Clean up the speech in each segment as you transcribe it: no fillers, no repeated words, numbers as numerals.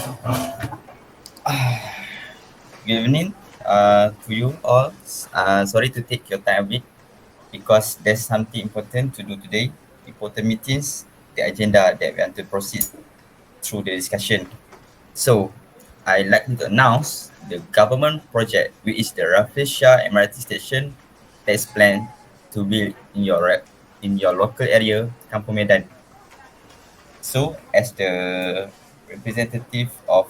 Good evening to you all. Sorry to take your time a bit because there's something important to do today. Important meetings, the agenda that we want to proceed through the discussion. So, I'd like to announce the government project, which is the Rafflesia MRT station that is planned to build in your local area, Kampung Medan. So, as the representative of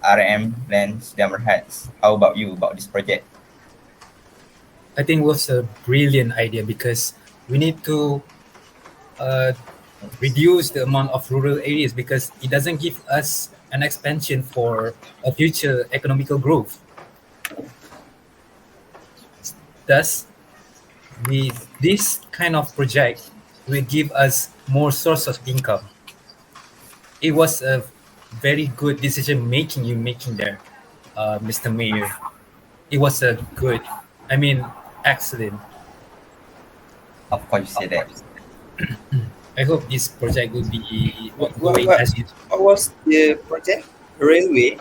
RM Land Sudah Merhats, how about you about this project? I think it was a brilliant idea because we need to uh, reduce the amount of rural areas because it doesn't give us an expansion for a future economical growth. Thus, with this kind of project will give us more source of income. It was a very good decision making you making there, Mr. Mayor. It was a good, I mean, excellent. Of course, you say that. I hope this project will be What, what, going what, as it. what was the project? Railway?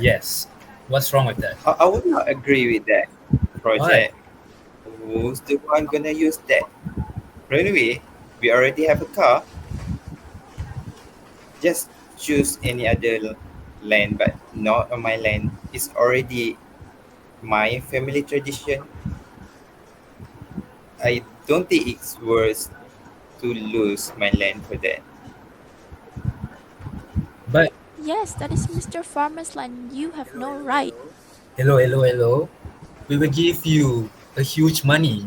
Yes. What's wrong with that? I would not agree with that project. Who's the one gonna use that? Railway? We already have a car. Just choose any other land, but not on my land. It's already my family tradition. I don't think it's worth to lose my land for that. But Yes, that is Mr. Farmer's land. You have no right. hello. We will give you a huge money,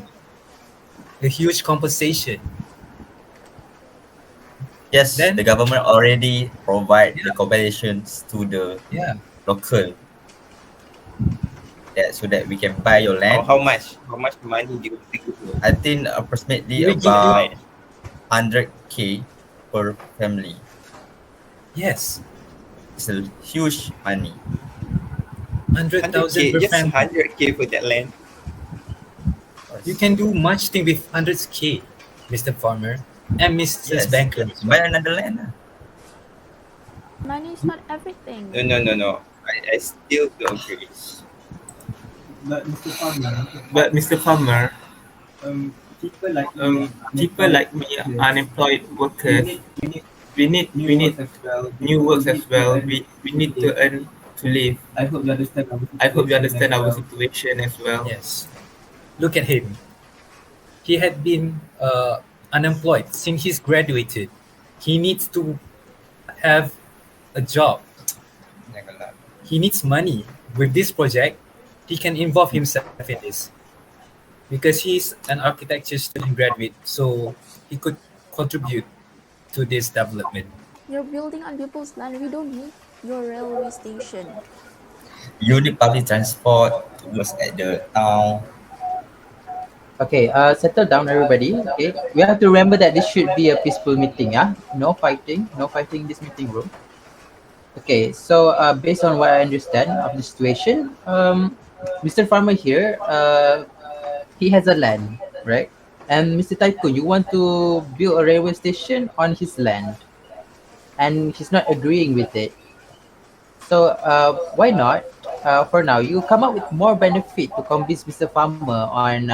a huge compensation. Yes, Then- the government already provide the compensations to the Yeah. local. Yeah, so that we can buy your land. How much? How much money do you think? I think approximately We will give you- about 100k per family. Yes. It's a huge money. 100,000 100k, per just family. 100k for that land. You can do much thing with 100k, Mr. Farmer and Mrs. Yes, Banker. buy another land. Money is not everything. No. I still don't agree. But Mr. Farmer, people like people like me, unemployed workers, we need new works as well. We need to earn to live. I hope you understand. I hope you understand our situation as well. Yes. Look at him. He had been unemployed since he's graduated. He needs to have a job. He needs money. With this project, he can involve himself in this because he's an architecture student graduate, so he could contribute to this development. You're building on people's land. We don't need your railway station. You need public transport to work at the town. Okay, settle down everybody. Okay, we have to remember that this should be a peaceful meeting. Yeah, no fighting in this meeting room. Okay, so based on what I understand of the situation, Mr. Farmer here, he has a land, right? And Mr. Tycoon, you want to build a railway station on his land, and he's not agreeing with it. So why not? For now, you come up with more benefit to convince Mr. Farmer on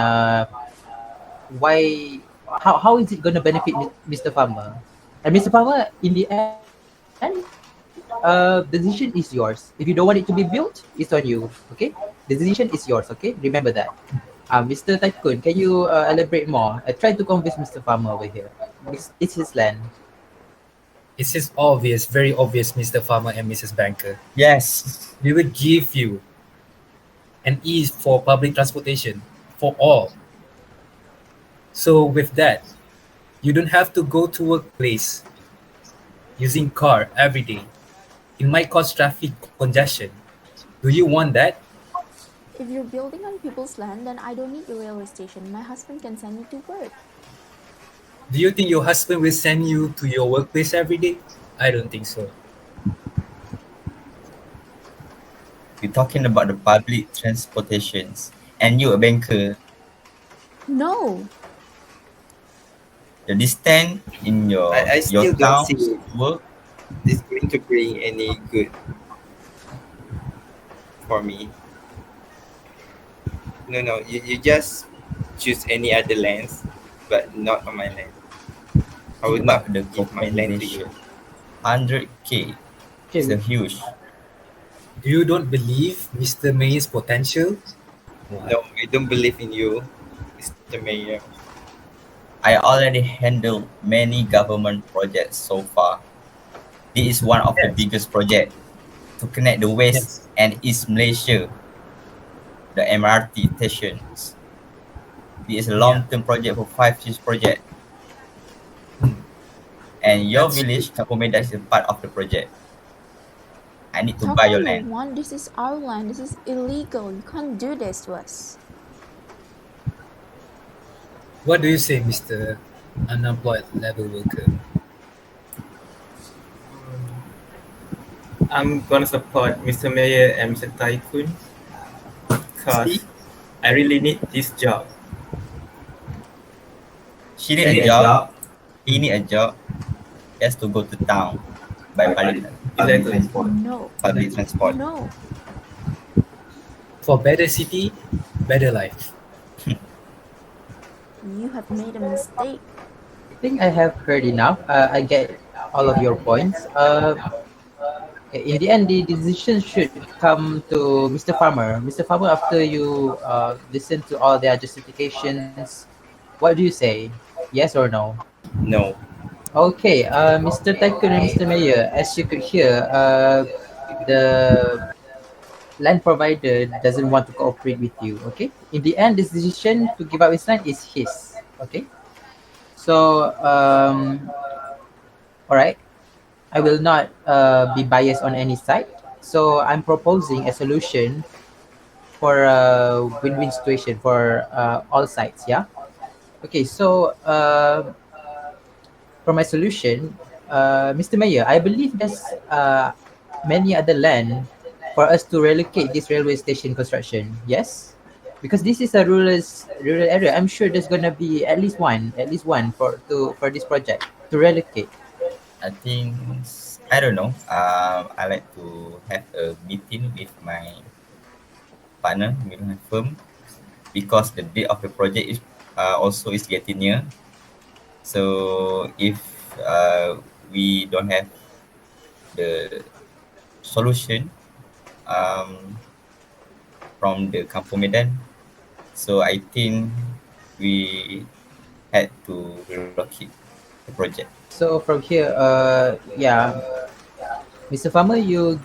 how is it going to benefit Mr. Farmer? And Mr. Farmer, in the end, the decision is yours. If you don't want it to be built, it's on you. Okay, the decision is yours. Okay, remember that. Mr. Tycoon, can you elaborate more? I tried to convince Mr. Farmer over here. It's his land. It's just obvious, very obvious, Mr. Farmer and Mrs. Banker. Yes. We will give you an ease for public transportation for all. So with that, you don't have to go to workplace using car every day. It might cause traffic congestion. Do you want that? If you're building on people's land, then I don't need your railway station. My husband can send me to work. Do you think your husband will send you to your workplace every day? I don't think so. We're talking about the public transportations, and you a banker. No. The distance in your I still your don't town see work this going to bring any good for me. No, you just choose any other lands, but not on my land. I would not the give my land to you. compensation. 100K. It's a huge. You don't believe Mr. May's potential? No, I don't believe in you, Mr. Mayor. I already handled many government projects so far. This is one of the Yes. biggest projects to connect the West Yes. and East Malaysia, the MRT stations. This is a long-term project for 5 years project. And your That's village, Kampung Medan, is a part of the project. I need to How buy come your you land. want? This is our land. This is illegal. You can't do this to us. What do you say, Mr. Unemployed Level Worker? I'm gonna support Mr. Mayor and Mr. Tycoon because I really need this job. She need a job. He need a job. Just to go to town by Exactly. No. public transport. No. For better city, better life. You have made a mistake. I think I have heard enough. I get all of your points. In the end, the decision should come to Mr. Farmer. Mr. Farmer, after you listen to all their justifications, what do you say? Yes or no? No. Okay, Mr. Tycoon and Mr. Mayor, as you could hear, the land provider doesn't want to cooperate with you. Okay, in the end, this decision to give up his land is his. Okay, so all right, I will not be biased on any side. So I'm proposing a solution for a win-win situation for all sides. Yeah. Okay. So for my solution, Mr. Mayor, I believe there's many other land for us to relocate this railway station construction. Yes, because this is a rural area. I'm sure there's gonna be at least one for this project to relocate. I think, I don't know. I like to have a meeting with my partner, with my firm, because the date of the project is also is getting near. So if we don't have the solution from the Kampung Medan, so I think we had to relocate the project. So from here, yeah, Mr. Farmer, you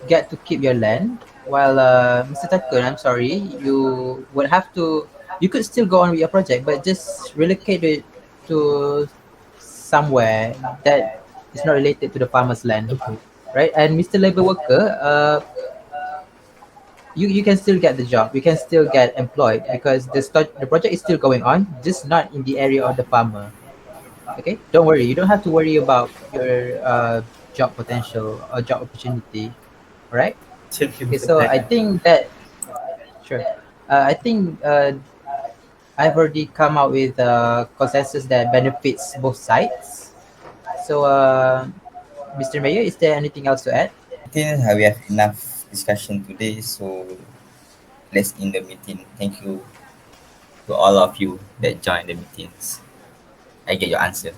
get to keep your land, while Mr. Takun, I'm sorry, you would have to. You could still go on with your project, but just relocate it to somewhere that is not related to the farmer's land, Okay. right? And Mr. Labor Worker, you can still get the job. You can still get employed because the project is still going on, just not in the area of the farmer. Okay, don't worry. You don't have to worry about your job potential or job opportunity. All right. Thank you, Okay, Mr. so I Tycoon. think that sure. I think I've already come out with a consensus that benefits both sides. So, Mr. Mayor, is there anything else to add? I think we have enough discussion today, so let's end the meeting. Thank you to all of you that joined the meetings. I get your answer.